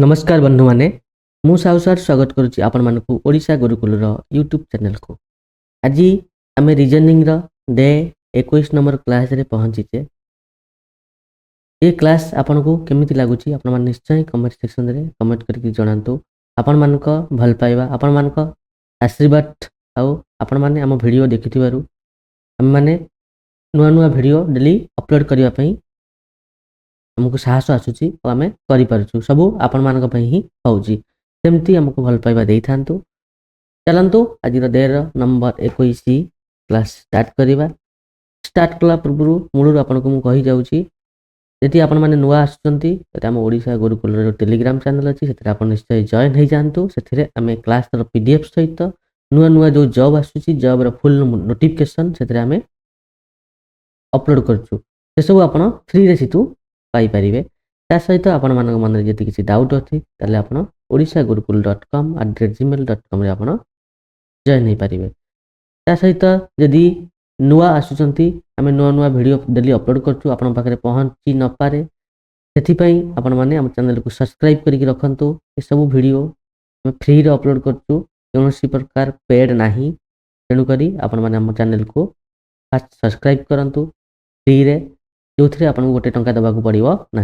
नमस्कार बंधु माने मु साहु सर स्वागत करुच्ची आपण मानकु ओडिशा गुरुकुल यूट्यूब चैनल को। आज आम रीजनिंग डे 21 नंबर क्लास रे पहुंचीचे। ये क्लास आपन को केमिति लागुची आपण मान निश्चय कमेंट सेक्शन रे कमेंट करके जणांतु। आपण मानक भल पाइबा आपण मानक आशीर्वाद आउ आपण माने हम वीडियो देखिथिबारु हम माने नुआ नुआ वीडियो डेली अपलोड करिया पई हमको साहस आसूची और आम करूँ सबू आपण मान ही होची सेमती हमको भल पाइबा दे था। चलतु आज डे नंबर 21 क्लास स्टार्ट करवा। स्टार्ट कला पूर्व मूल आपन को कही जाऊँगी यदि आपण मैंने नुआ आम ओडिशा गुरुकुल जो टेलीग्राम चैनल अच्छी से निश्चय जॉइन हो जातु। से आम क्लास पीडीएफ सहित नुआ नुआ जो जॉब आसूची जॉब फुल नोटिफिकेशन से आम अपलोड करूँ से सब आप फ्री रे सीटू पाइपर। ता सहित आपण मान मन में जी किसी डाउट अच्छी ताले आप odisagurukul.com@gmail.com आप जॉइन हो पारे। ता सहित जदि नुआ आसुचंती आम नुआ नुआ वीडियो डेली अपलोड करूँ आपण पाखे पहुँची न पारे से आपण मैंने आम चैनल को सब्सक्राइब करके रखु। ये सब वीडियो फ्री रे अपलोड करूँ कौन प्रकार पेड ना तेणुक आपण मैंने आम चैनल को फास्ट सब्सक्राइब करूँ फ्री रे जो थे आपको गोटे टंका देवाक पड़ो ना।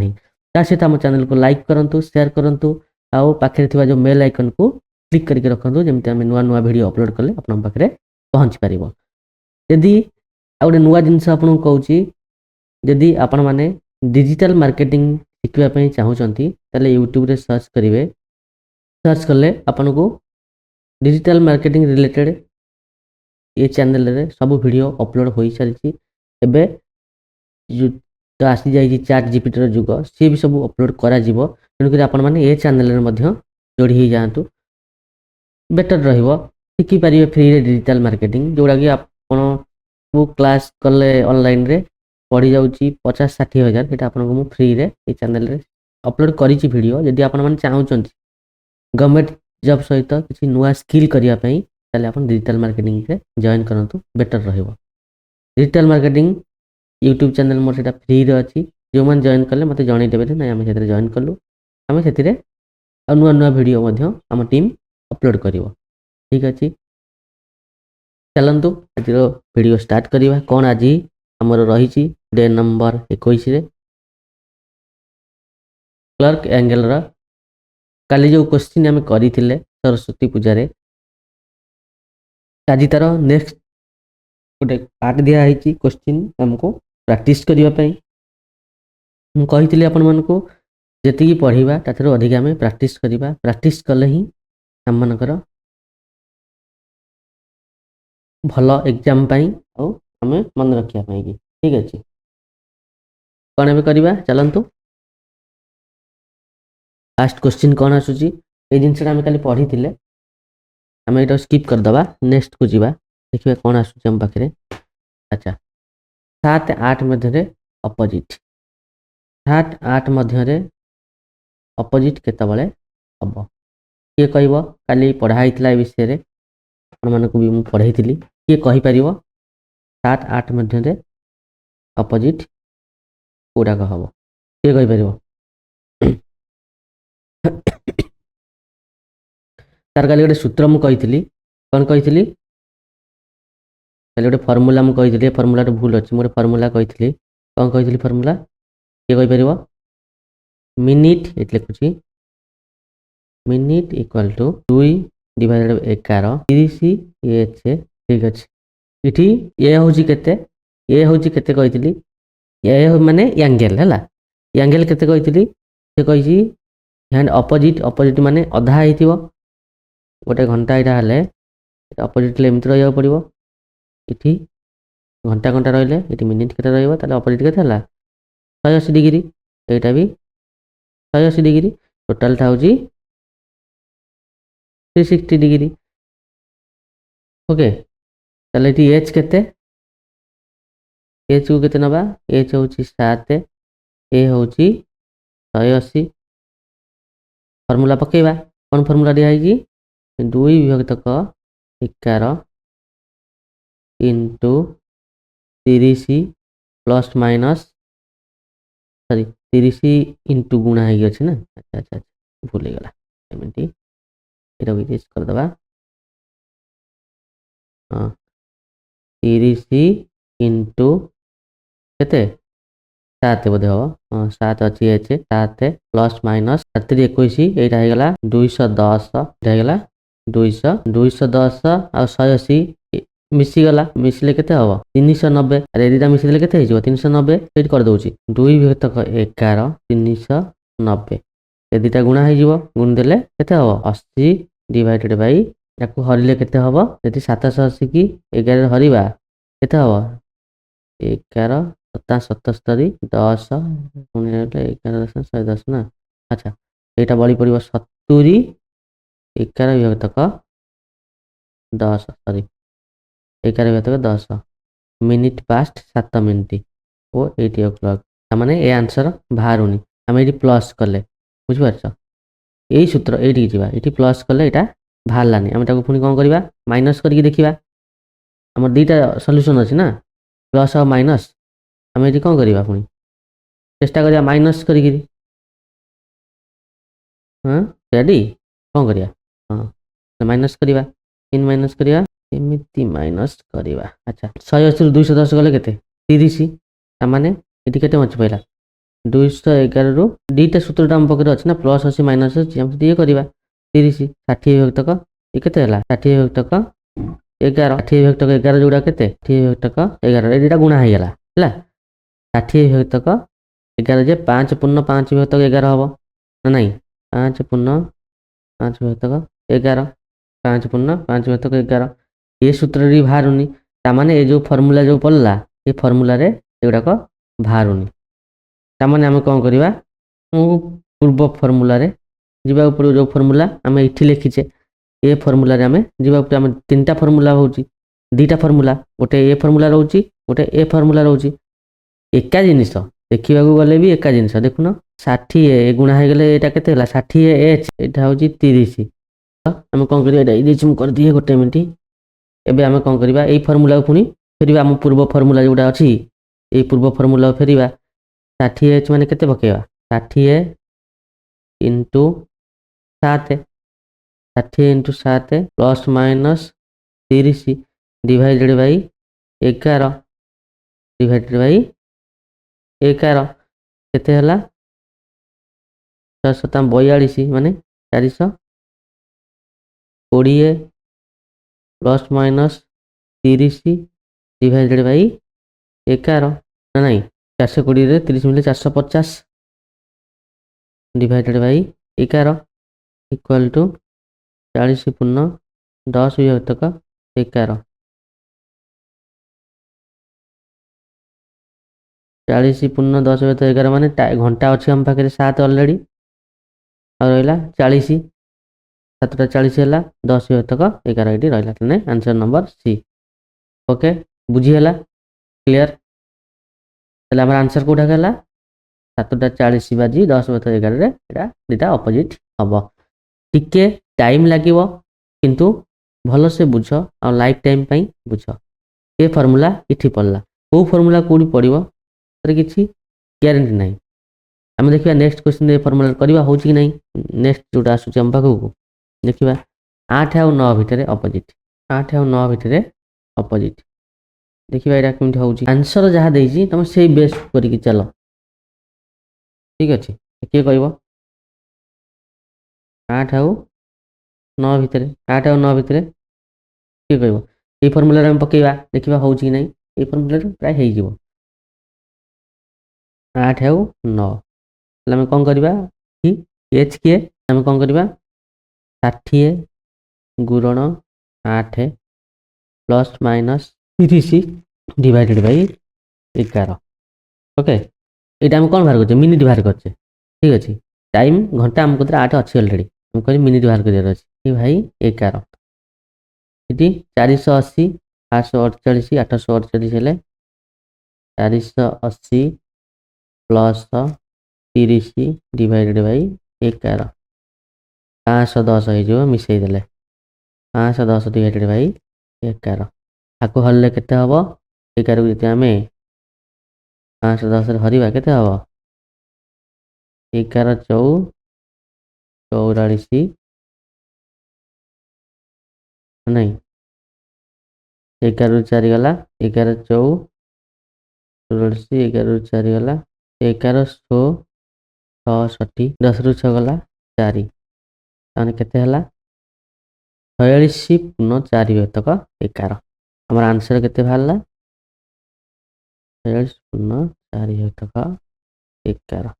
ता सहित आम चैनल को लाइक करूँ शेयर करूँ आउ पाखे जो मेल आइकन को क्लिक करके रखु जमी आम नुआ नुआ वीडियो अपलोड कले आप पाखे पहुँची पार। यदि गोटे नुआ जिनस आपको कहूँ जदि आपण मैंने डिजिटल मार्केटिंग शिखापी चाहूँगी ताले यूट्यूब रे सर्च करेंगे। सर्च कले आपन को डिजिटल मार्केटिंग रिलेटेड ये चैनल रे सब वीडियो अपलोड हो सारी एबे तो आसी जाइए चैट जीपीटी जुग सी भी सब अपलोड करा जीवो। तेणुक आपण मैंने ये चैनल रे मध्य जोड़ी हो जातु बेटर रहिबो शिखि पारिबे फ्री रे डिजिटल मार्केटिंग जोड़ा कि आपण को क्लास कले ऑनलाइन रे पड़ी जाउची 50-60 हजार एटा आपण को फ्री रे ये चैनल रे अपलोड करिछि वीडियो। यदि आपण माने चाहउचंती गवर्नमेंट जॉब सहित किसी नुआ स्किल करिया पई ताले आपण डिजिटल मार्केटिंग रे जॉइन करंतु बेटर रहिबो। डिजिटल मार्केटिंग यूट्यूब चैनल मोर से फ्री रे अच्छी जो मैंने जॉइन कले मत जनईदेवे ना आम से जॉइन कलु आम से नुआ नुआ वीडियो आम टीम अपलोड कर। ठीक अच्छे चलतु आज वीडियो स्टार्ट करवा। कौन आज आमर रही डे नंबर 21 क्लर्क एंगल काली जो क्वेश्चन आम करते सरस्वती पूजा आज तार नेक्स्ट गोटे पार्ट दिखाई क्वेश्चन आमको प्रैक्टिस करने कही आपण मानक जी पढ़ा तार अधिक आम प्रैक्टिस करवा। प्रैक्टिस कले ही आम मनकर भल एग्जाम आम मन रखापी। ठीक अच्छे कौन ए करवा चलतु फास्ट क्वेश्चन कौन आसूची ये जिनसा आम कल पढ़ी थे आम ये स्किप करदे नेक्स्ट को जीवा देखिए कौन आसूची आम पाखे। अच्छा 7-8 मध्य अपोजिट 7-8 मध्य अपोजिट केतबले हम किए कह काली पढ़ाई विषय मानक भी मुझे पढ़ाई किए कहीपर 7-8 मध्य अपोजिट कौटाक हम किए कहीपर तार काली गोटे सूत्र मुझे कौन कही गोटे फर्मूला मुझे फर्मूला भूल अच्छी मोटे फर्मूला कही कौन कही फर्मूला किए कहीपर मिनिट ये लिखुची मिनिट इक्वल टू 2/11 30 ठीक अच्छे इटी ये हूँ केते कही ये माने एंगल है एंगल केते कही से कही हैंड अपोजिट अपोजिट माने अधा हो गोटे घंटा यहाँ हेल्ले अपोजिट एमती रहा पड़ो इटी घंटा घंटा रही ये मिनिट के अपोजिट के 180 डिग्री यहाँ भी 180 डिग्री टोटाल था 360 डिग्री। ओके ताले ये एच केते एच को केते नबा एच हूँ 7 ए हूँ 180 फर्मूला पकेबा कौन फर्मूला दिखाई 2/11 into 30 plus minus sorry 30 into गुणा हो ना। अच्छा अच्छा भूल गला एमती एटा इरेज कर दबा हां 30 इंटू केते 7 बोधे हम हाँ 7 अच्छी अच्छे 7 प्लस माइनस 21 यहाँ होगा 210 होगा 200 210 आ 180 मिसीगला मिसले केते हम 390 अरे दुटा मिसले केते हो 390 एट कर दूची 2 विभक्तक 11 390 ए दुटा गुणा हो गुण देले केते हम 80 डिवाइडेड बाय याकू हरिले केते हम यदि 780 की 11 हरिबा केते हम 11 77 10 11 110 ना अच्छा यहाँ बड़ी पड़ो 70 11 विभक्तक 10 सॉरी 11 विभक्तक 10 मिनिट पास्ट 7 मिनिट ओ 8 o'clock ताने ए आंसर बाहरुनी आम ये प्लस कले बुझिपारछ यही सूत्र ये प्लस कले यहाँ बाहरलानी आम पुणी कौन करवा माइनस करके देखा आम दुईटा सल्यूशन अच्छी ना प्लस और माइनस आम ये कौन करवा पुणी चेष्टा करिया माइनस करी हाँ रेडी कौन करिया हाँ माइनस करवा इन माइनस करवा एमती माइनस करवा अच्छा 180 रु 210 गले केते 30 ताने ये केते मच पाइला 211 रु दुईटा सूत्र आम पाखे अच्छी ना प्लस अच्छी माइनस अच्छी आम ये करवा 30 60 विभक्तक ये केते हला 60 विभक्तक 11 60 विभक्तक 11 जोड़ा केते 60 विभक्तक 11 ए दुटा गुणा हो गला हला 60 विभक्तक 11 जे 5 पूर्ण 5 विभक्तक 11 हम ना नहीं 5 पूर्ण 5 विभक्तक 11 5 पूर्ण 5 विभक्तक 11 ये सूत्र बाहरुनी ताने ये जो फर्मूला जो पड़ला ये फर्मूला रे एगुड़ाक बाहरुनी ताने आम कौन करवा पूर्व फर्मूला रे जीवा पड़ो जो फर्मूला आम ये लिखीचे ये फर्मूला रे आम जीवा आम 3टा फर्मूला होची 2टा फर्मूला गोटे ए फर्मूला रोची गोटे ए फर्मूला रोची एका जिनिस देखा गले भी एका जिनिस देखुन 60 गुणा हो गले यहाँ केते 60 एच यहाँ हूँ 30 आम कौन कर कर दिए गोटे मिनट एबे आम कौन करवा यही फर्मूला पुणी फेर आम पूर्व फर्मूला जोड़ा अच्छी ये पूर्व फर्मूला फेर 60 एच मान के पकेवा 60 into 7 60 into 7 plus minus 30 divided by 11 divided by 11 केते हला 642 माने 420 प्लस माइनस 30 डिवाइडेड बाय 11 ना नहीं 420 30 मिले 450 डिवाइडेड बाय 11 इक्वल टू 40 पूर्ण 10 विभक्तक 11 40 पूर्ण 10 विभक्त 11 माने घंटा अच्छी आम पाखे 7 अलरेडी और रहा 40 7टा 40 है 10 विभक्तक 11 ये रहा तेने आंसर नंबर सी ओके बुझीगला क्लीयर तेल आम आंसर कौटा है 7टा 40 बाजी 10 विभक्त 11 यहाँ दुटा अपोजिट हम टिके टाइम लगे किंतु भल से बुझ और लाइफ टाइम बुझ ये फर्मूला इठी पड़ला कौ फर्मूला कौटी पड़ो किसी ग्यारंटी ना आम देखा नेक्स्ट क्वेश्चन फर्मूला करवा हो कि नहीं नेक्स्ट जोटा आसूँ आम पाखक देखा 8 और 9 भितर अपोजिट 8 और 9 भितर अपोजिट देखा यहाँ कमी हो आंसर जहाँ देती तुम से बेस कर चल ठीक अच्छे किए कह 8 और 9 भितर 8 और 9 भितर किए कह ये फर्मूला पकेवा देखा हो कि नहीं ये फर्मूला प्राय हो 8 और 9 आम कौन करवा कि एच किए आम कौन करवा 60 गुणन 8 plus minus 30 divided by 11 okay ये आम कौन बाहर कर मिनिट बाहर कर ठीक अच्छे टाइम घंटा आम कदर 8 अच्छी अलरेडी आम कह मिनिट बाहर कर भाई 11 ये 480 848 848 हेले 480 प्लस 30 डिवाइडेड बाय 11 510 हो मिसई देले 510 डिवाइडेड बाय 11 आपको हल्ले केते हबो 11 को आम 510 हरवा केते हबो 11 4 ଚଉରାଳିଶ ନାଇଁ 11 ରୁ 4 ଗଲା 11 ଚଉରାଳିଶ 11 ରୁ 4 ଗଲା 1166 10 ରୁ 6 ଗଲା 4 ତାମାନେ କେତେ ହେଲା 46 ପୂର୍ଣ୍ଣ 4 ଭାଜକ 11 ଆମର ଆନ୍ସର କେତେ ବାହାରିଲା 46 ପୂର୍ଣ୍ଣ 4 ଭାଜକ 11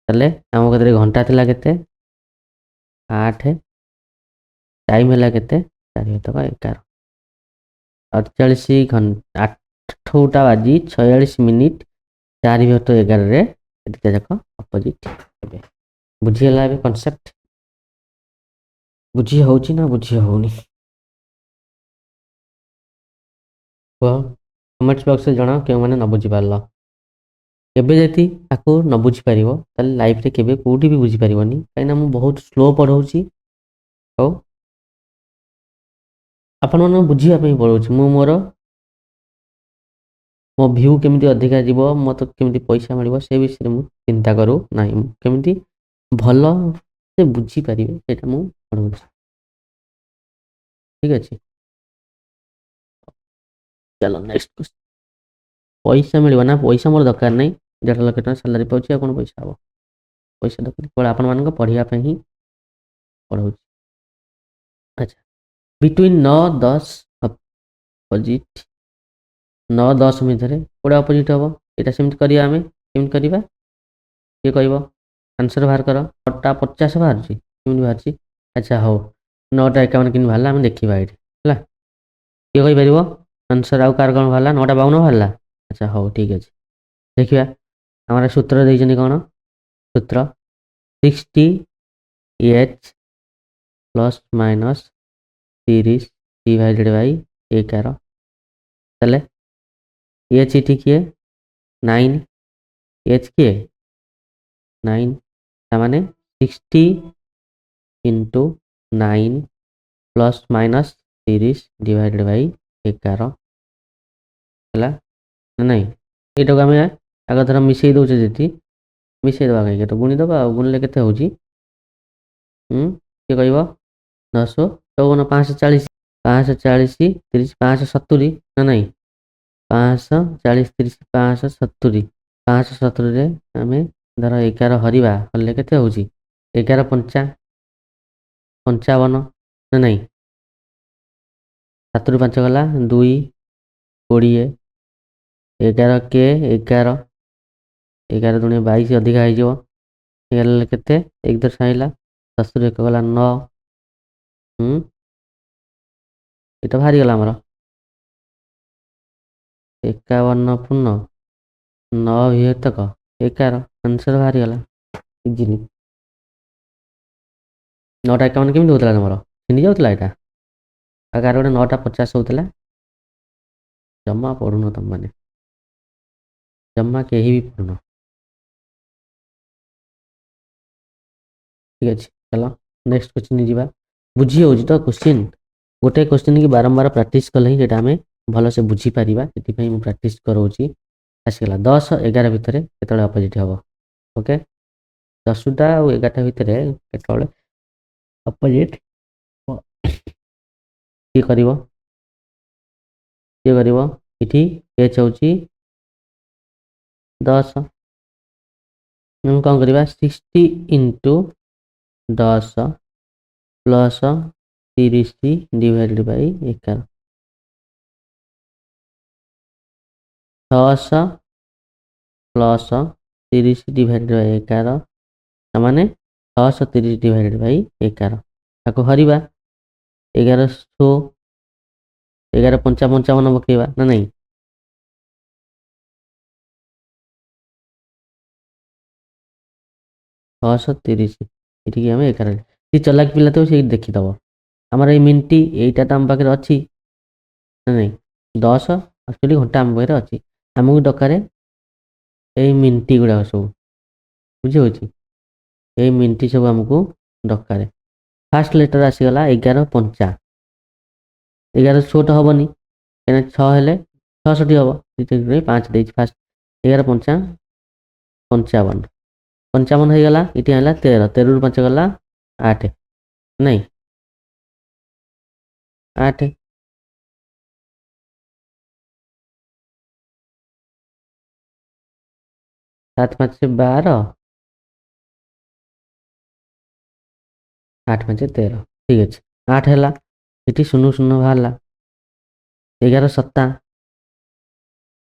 ତାହେଲେ ଆମ କତିରେ ଘଣ୍ଟା ଥିଲା କେତେ 8 टाइम है केते 4 भाजक 11 48 घंटा 8टा बाजी 46 मिनिट 4 भाजक 11 रे एटा जाक अपोजिट हेबे बुझियला बे कांसेप्ट बुझी होउची ना बुझी होउनी कमेंट्स बॉक्स में जणाओ क्यों माने न बुझी पारलो केबे जति ताको न बुझी पारिबो ताले लाइफ रे केबे कोठी भी बुझी पारिबोनी काइना मु बहुत स्लो पढौची हो आपण मन बुझिया पई पढौची मु मोर मो व्यू केमिति अधिका जीव मत केमिति पैसा मिलिबो से विषय मु चिंता करू नाही केमिति भलो से बुझी पारिबे सेटा मु पढौची ठीक अछि चलो नेक्स्ट क्वेश्चन पैसा मिलिबो ना पैसा मोर दरकार नाही 1.5 लाख टका सैलरी पाउची आ कोन पैसा हबो पैसा दरकार केवल आपण मान को पढिया पे ही पढौची अच्छा बिटवीन 9 10 अपोजिट 9 10 मध्य कोडा अपोजिट हबो एटा सेमित करिया हमें केमित करिबा ये कहबो आंसर बाहर कर 9टा 50 बाहर छी केमित बाहर छी अच्छा हो 9टा 51 किन भाला हम देखिबा एठी हला ये कहि परिबो आंसर आउ कार कोन भाला 9टा 52 भाला अच्छा हो ठीक अछि देखिबा हमरा सूत्र दैजनी कोन सूत्र 60h plus minus 30 divided by 11 चले एच इटी किए 9 एच किए 9 तामाने 60 into 9 plus minus 30 divided by 11 हला नहीं एटा को हमें आगे थरा मिसई दउचे जति मिसई दबा कहीं तो गुणी दबा गुणले केते होची के कहबो 10 54 540 540 30 570 ना नहीं 540 30 570 570 रे हमें धर 11 हरिबा हले केते होची 11 पंचा 55 ना नहीं 7 ରୁ 5 गला 2 20 11 के 11 11 दुनिया 22 अधिका हो जिवो 11 केते 1 दर साइला 10 ରୁ 1 गला 9 एटा भारी गला हमरा 51 पूर्ण 9 भाजक 11 आंसर भारी गला इजीली 9टा 51 केमिति होतला हमर छिनि जाउतला एटा आकार गोटे 9टा 50 होतला जम्मा पढुन तम माने जम्मा केही भी पढुन ठीक अछि चलो नेक्स्ट क्वेश्चन जीवा बुझी होजी तो क्वेश्चन गोटे क्वेश्चन की बारंबार प्रैक्टिस कले ही हमें भल से बुझी पारिबा एति मु प्रैक्टिस करोची आसीगला 10 11 भितरे केतळे अपोजिट हबो ओके 10टा और 11टा भितरे केतळे अपोजिट की करिवो इठी एच होची 10 हम कौन करिबा 60 into 10 plus 30 divided by 11 6 plus 30 divided by 11 माने 630 डिवाइडेड बाय 11 ताको हरिबा 11 55 पकेबा ना नहीं 630 एठी हमें 11 सी चलाक पिला तो से देखि दबो हमर ए मिनटी एटा त हम पाखे अछि ना नहीं 10 एक्चुअली घंटा हम पाखे अछि हमहु दकारे ए मिनटी गुडा सब बुझे होची ए मिनटी सब हमको दकारे फर्स्ट लेटर आसी गला 11 पंचा 11 छोट हबनी एने 6 हेले 66 हबो 5 देछि फर्स्ट 11 पंचा 55 55 हो गला इटी आला 13 13 ରୁ 5 गला 8 नहीं 8 7 5 12 8 5 13 ठीक अच्छे 8 है ये 0 0 बाहर 11 सत्ता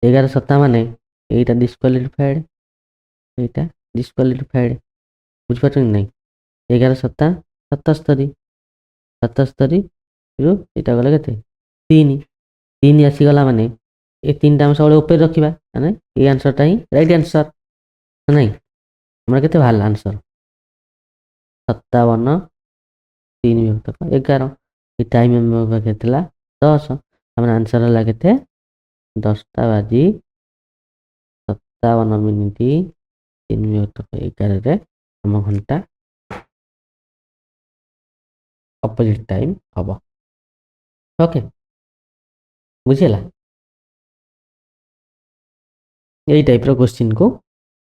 11 सत्ता माने यहीटा डिस्क्वालिफाइड यहीटा डिस्क्वालिफाइड बुझिपार कि नहीं 11 सत्ता 77 77 रु यहाँ गला के 3 3 आसीगला माने ये 3टा आम सब ऊपर रखा माने ये आंसरटा ही राइट आंसर नहीं हमारे केते बाहर आंसर 57 3 विभक्त 11 ये टाइम आम पाखे 10 हमारे आंसर है केते 10टा बाजी 57 मिनिट 3 विभक्त 11 रे आम घंटा अपोजिट टाइम हम ओके बुझीला यही टाइप रो क्वेश्चन को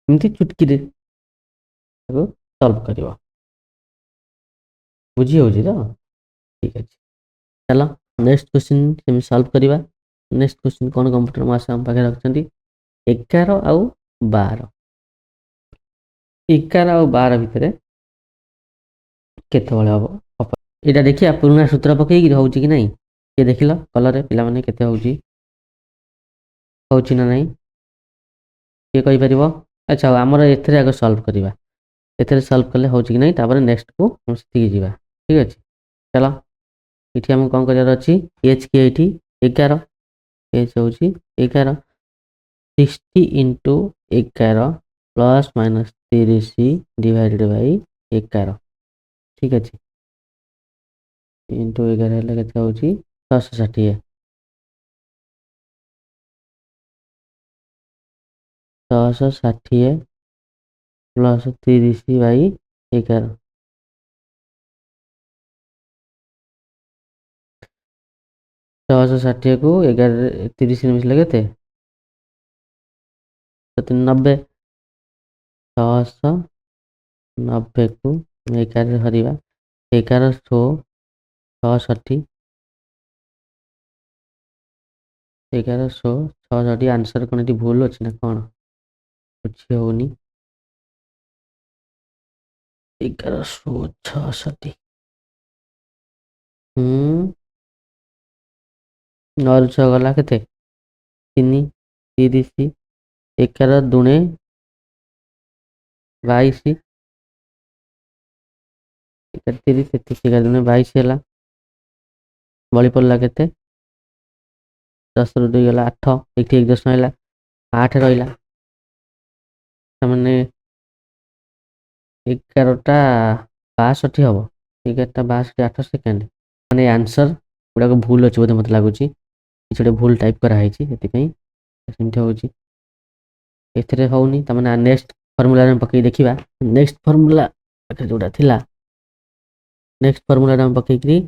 एमती चुटकी सॉल्व कर बुझी हो तो ठीक है चलो नेक्स्ट क्वेश्चन सेम सॉल्व करवा नेक्स्ट क्वेश्चन कौन कंप्यूटर मास हम पाखे रखते 11 आउ 12 11 आउ 12 भितर केते हम यहाँ देखिए पुराना सूत्र पकई कि नहीं ये देख लो कलर पे मैंने केते होची ना नहीं किए कहीपर अच्छा आमर एथे आगे सल्व करवा एथे सल्व कले हो कि नहीं तापर नेक्स्ट को हम सीखी जावा ठीक अच्छे चलो ये आम कौन कर एच के ये 11 एच हूँ 11 60 into 11 plus minus 30 divided by 11 ठीक अच्छे इंटू 11 के हूँ 660 660 प्लस 30 बाई 11 660 को 11 30 मिसले के 90 690 को 11 हरवा 1160 1160 आंसर कौन ये भूल अच्छे ना कौन बुझी होनी 1160 और 6 गला के 3 30 11 दुणे 22 31 33 11 दुणे 22 है बड़ी पड़ा के 10 रु 2 गला 8 एक 10 है 8 रहा मैंने 11टा 62 हम 11टा 62 8 सेकेंड मैंने आंसर गुड़ाक भूल अच्छे बोधे मत लगुच कि भूल टाइप कराई सेमती होनी तमें नेक्स्ट फर्मूला पकई देखा नेक्स्ट फर्मूला जोटा थिला नेक्स्ट फर्मूला पकईकरी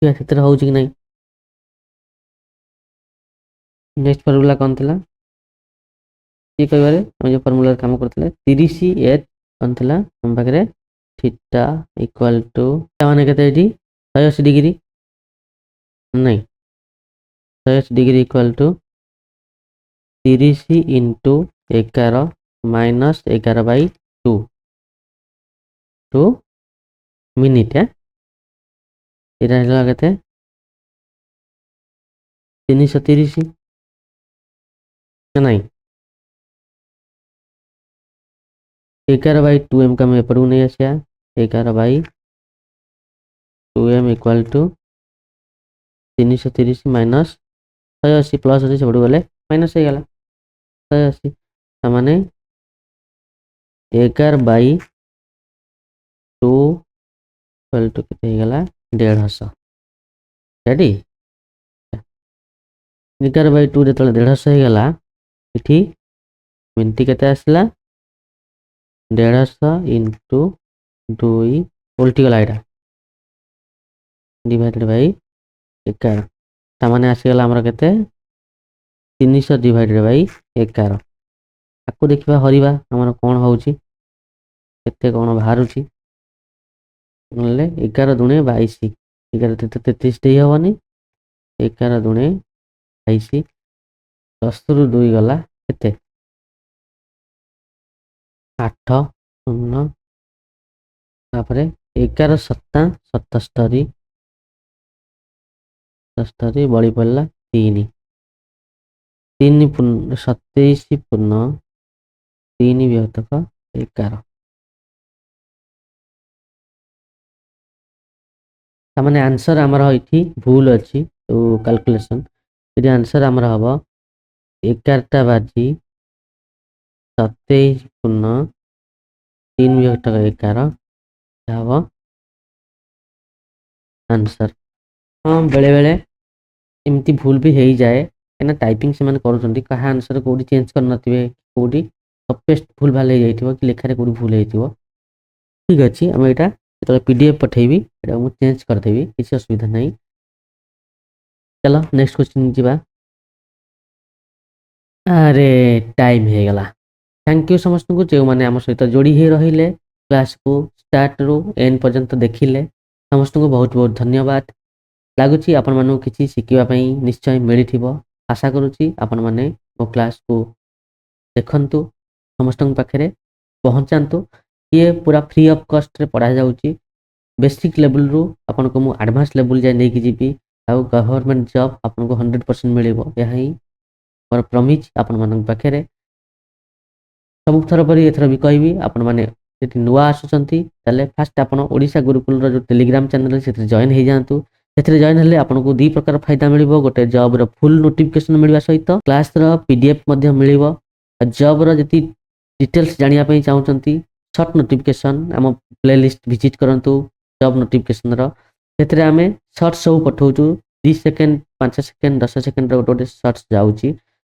हो कि नहीं नेक्स्ट फर्मूला कौन थी ये कह जो फर्मूला काम करते 30 एच कौन थी आम पाखे थीटा इक्वाल टू माने के 180 डिग्री नहीं 180 degree equal to 30 into 11 minus 11 by 2 minute है यहाँ के 330 नहीं 11 बाई 2m का मैं पढ़ू नहीं आसा 11 by 2m equal to 330 minus 180 plus अच्छे सब गले माइनस हो गला 180 माने 11 बाई 2 इक्वाल टू के 150 रेडी 11 बाई 2 जो 150 हो गला ये मिनटी के आसला 150 इंटू 2 उल्टी गला यहाँ डिवाइडेड बाई 11 ताने आसीगला आमर के 300 डिवाइडेड बाई 11 आपको देखा हरवा आमर कौन हो कौन बाहर ନହେଲେ 11 ଦୁणे 22, 11 ତେତେ 33 ଦେଇ ହବନି, 11 ଦୁणे 22, 10 ରୁ 2 ଗଲା କେତେ 8 0, ତାପରେ 11 ସତା 77, 77 ବଳି ପଡ଼ିଲା 3, 3 27 ପୂର୍ଣ୍ଣ 3 ବିଭକ୍ତକ 11। ତାମାନେ ଆନ୍ସର ଆମର ଏଠି ଭୁଲ ଅଛି, କାଲକୁଲେସନ ଏଠି ଆନ୍ସର ଆମର ହବ 11ଟା ବାଜି 27 ପୂର୍ଣ୍ଣ 3 ବିଭକ୍ତକ 11 ହବ ଆନ୍ସର। ହଁ ବେଳେବେଳେ ଏମିତି ଭୁଲ ବି ହେଇଯାଏ, କାହିଁକିନା ଟାଇପିଂ ସେମାନେ କରୁଛନ୍ତି, କାହା ଆନ୍ସର କେଉଁଠି ଚେଞ୍ଜ କରିନଥିବେ, କେଉଁଠି ସଫେଷ୍ଟ ଭୁଲ ଭାଲ ହେଇଯାଇଥିବ କି ଲେଖାରେ କେଉଁଠି ଭୁଲ ହେଇଥିବ। ଠିକ୍ ଅଛି, ଆମେ ଏଇଟା ଯେତେବେଳେ PDF ପଠେଇବି ଏଇଟା ମୁଁ ଚେଞ୍ଜ କରିଦେବି, କିଛି ଅସୁବିଧା ନାହିଁ। ଚାଲ ନେକ୍ସଟ କ୍ୱେଶ୍ଚିନ୍ ଯିବା। ଆରେ ଟାଇମ୍ ହେଇଗଲା। थैंक यू समस्तଙ୍କୁ ଯେଉଁମାନେ ଆମ ସହିତ ଯୋଡ଼ି ହୋଇ ରହିଲେ, କ୍ଲାସକୁ ଷ୍ଟାର୍ଟରୁ ଏଣ୍ଡ ପର୍ଯ୍ୟନ୍ତ ଦେଖିଲେ, ସମସ୍ତଙ୍କୁ ବହୁତ ବହୁତ ଧନ୍ୟବାଦ। ଲାଗୁଛି ଆପଣମାନଙ୍କୁ କିଛି ଶିଖିବା ପାଇଁ ନିଶ୍ଚୟ ମିଳିଥିବ। ଆଶା କରୁଛି ଆପଣମାନେ ମୋ କ୍ଲାସକୁ ଦେଖନ୍ତୁ, ସମସ୍ତଙ୍କ ପାଖରେ ପହଞ୍ଚାନ୍ତୁ। ଇଏ ପୁରା ଫ୍ରି ଅଫ୍ କଷ୍ଟରେ ପଢ଼ାଯାଉଛି। ବେସିକ୍ ଲେବୁଲରୁ ଆପଣଙ୍କୁ ମୁଁ ଆଡ଼ଭାନ୍ସ ଲେବୁଲ ଯାଏ ନେଇକି ଯିବି, ଆଉ ଗଭର୍ଣ୍ଣମେଣ୍ଟ ଜବ୍ ଆପଣଙ୍କୁ 100% ମିଳିବ, ଏହା ହିଁ ମୋର ପ୍ରମିଜ୍ ଆପଣମାନଙ୍କ ପାଖରେ। ସବୁଥର ପରି ଏଥର ବି କହିବି, ଆପଣମାନେ ଯଦି ନୂଆ ଆସୁଛନ୍ତି ତାହେଲେ ଫାଷ୍ଟ ଆପଣ ଓଡ଼ିଶା ଗୁରୁକୁଲର ଯେଉଁ ଟେଲିଗ୍ରାମ ଚ୍ୟାନେଲ ସେଥିରେ ଜଏନ୍ ହେଇଯାଆନ୍ତୁ। ସେଥିରେ ଜଏନ୍ ହେଲେ ଆପଣଙ୍କୁ ଦୁଇ ପ୍ରକାର ଫାଇଦା ମିଳିବ। ଗୋଟେ ଜବ୍ର ଫୁଲ୍ ନୋଟିଫିକେସନ୍ ମିଳିବା ସହିତ କ୍ଲାସ୍ର PDF ମଧ୍ୟ ମିଳିବ। ଆଉ ଜବ୍ର ଯଦି ଡିଟେଲ୍ସ ଜାଣିବା ପାଇଁ ଚାହୁଁଛନ୍ତି, ସର୍ଟ ନୋଟିଫିକେସନ୍ ଆମ ପ୍ଲେଲିଷ୍ଟ ଭିଜିଟ୍ କରନ୍ତୁ ଜବ୍ ନୋଟିଫିକେସନ୍ର। ସେଥିରେ ଆମେ ସର୍ଟ ସବୁ ପଠାଉଛୁ, 2 ସେକେଣ୍ଡ 5 ସେକେଣ୍ଡ 10 ସେକେଣ୍ଡର ଗୋଟେ ଗୋଟେ ସର୍ଟସ୍ ଯାଉଛି।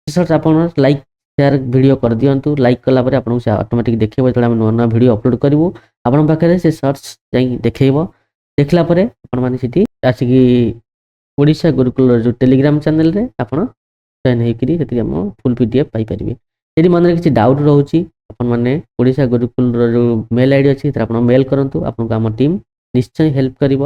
ସେ ସର୍ଟସ୍ ଆପଣ ଲାଇକ୍ ସେୟାର ଭିଡ଼ିଓ କରିଦିଅନ୍ତୁ। ଲାଇକ୍ କଲା ପରେ ଆପଣଙ୍କୁ ସେ ଅଟୋମେଟିକ୍ ଦେଖେଇବ, ଯେତେବେଳେ ଆମେ ନୂଆ ନୂଆ ଭିଡ଼ିଓ ଅପଲୋଡ଼ କରିବୁ ଆପଣଙ୍କ ପାଖରେ ସେ ସର୍ଟସ୍ ଯାଇ ଦେଖେଇବ। ଦେଖିଲା ପରେ ଆପଣମାନେ ସେଠି ଆସିକି ଓଡ଼ିଶା ଗୁରୁକୁଲର ଯେଉଁ ଟେଲିଗ୍ରାମ ଚ୍ୟାନେଲରେ ଆପଣ ଜଏନ୍ ହେଇକରି ସେଥିରେ ଆମ ଫୁଲ୍ PDF ପାଇପାରିବେ। ଯଦି ମନରେ କିଛି ଡାଉଟ୍ ରହୁଛି, ଆପଣମାନେ ଓଡ଼ିଶା ଗୁରୁକୁଲର ଯେଉଁ ମେଲ୍ ID ଅଛି ସେଥିରେ ଆପଣ ମେଲ୍ କରନ୍ତୁ, ଆପଣଙ୍କୁ ଆମ ଟିମ୍ ନିଶ୍ଚୟ ହେଲ୍ପ କରିବ।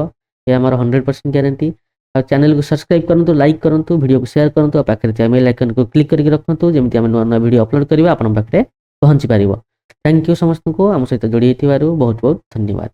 ଏହା ଆମର 100% ଗ୍ୟାରେଣ୍ଟି। ଆଉ ଚ୍ୟାନେଲକୁ ସବସ୍କ୍ରାଇବ୍ କରନ୍ତୁ, ଲାଇକ୍ କରନ୍ତୁ, ଭିଡ଼ିଓକୁ ସେୟାର କରନ୍ତୁ, ଆଉ ପାଖରେ ଥିବା ବେଲ୍ ଆଇକନ୍କୁ କ୍ଲିକ୍ କରିକି ରଖନ୍ତୁ, ଯେମିତି ଆମେ ନୂଆ ନୂଆ ଭିଡ଼ିଓ ଅପଲୋଡ଼ କରିବା ଆପଣଙ୍କ ପାଖରେ ପହଞ୍ଚି ପାରିବ। ଥ୍ୟାଙ୍କ ୟୁ ସମସ୍ତଙ୍କୁ ଆମ ସହିତ ଯୋଡ଼ି ହୋଇଥିବାରୁ ବହୁତ ବହୁତ ଧନ୍ୟବାଦ।